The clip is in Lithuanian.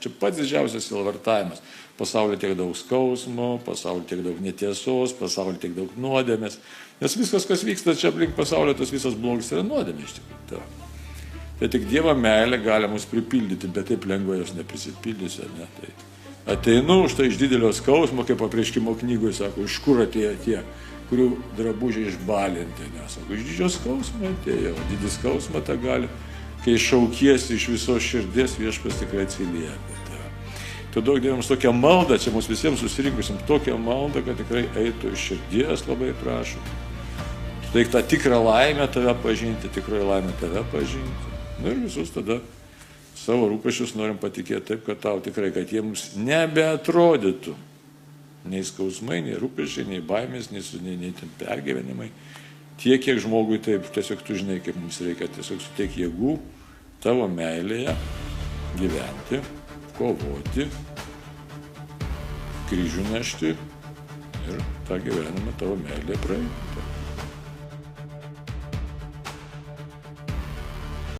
Čia pats didžiausias sielvartavimas. Pasaulyje tiek daug skausmo, pasaulyje tiek daug netiesos, pasaulyje tiek daug nuodėmės. Nes viskas, kas vyksta čia aplink pasaulio, tas visas blogis yra nuodėmė iš tikrųjų. Tai tik Dievo meilė gali mus pripildyti, bet taip lengvai jos neprisipildysi. Ne? Tai ateinu už tai iš didelio skausmo, kaip apreiškimo knygoje sako, iš kur atėjo tie, kurių drabužiai išbalinti. Nesako, iš didžio skausmo atėjo, didį skausmą tą gali, kai šaukiesi iš visos širdies, Viešpats tikrai atsiliepia. Tu duok Dievams tokią maldą, čia mums visiems susirinkusim tokią maldą, kad tikrai eitų iš širdies, labai prašom. Suteik tą tikrą laimę tave pažinti, tikrai laimę tave pažinti. Na ir visus tada savo rūpesčius norim patikėti taip, kad tau tikrai, kad jie mums nebeatrodytų. Nei skausmai, nei rūpesčiai, nei baimės, nei ten pergyvenimai. Tiek, kiek žmogui taip, tiesiog tu žinai, kaip mums reikia, tiesiog suteik jėgų tavo meilėje gyventi, kovoti, kryžių nešti ir tą gyvenimą tavo meilėje praeiti.